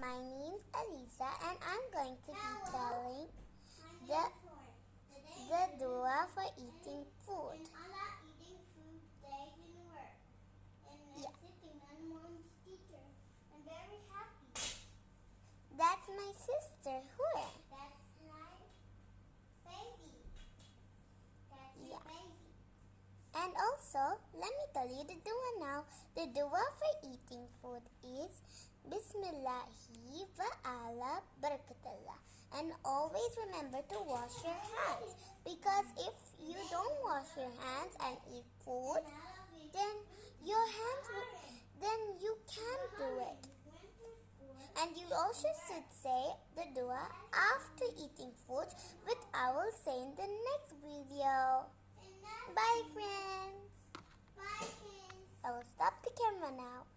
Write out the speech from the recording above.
My name's Elisa and I'm going to be telling the dua for eating food. Allah eating food days in work and Yeah. sitting on mom's teacher. I'm very happy. That's my sister. Where? That's my baby. That's Yeah. your baby. And also, let me tell you the dua now. The dua for eating food is Bismillahi wa ala barakatallah. And always remember to wash your hands, because if you don't wash your hands and eat food, then you can't do it. And you also should say the dua after eating food, which I will say in the next video. Bye friends. Bye, kids. I will stop the camera now.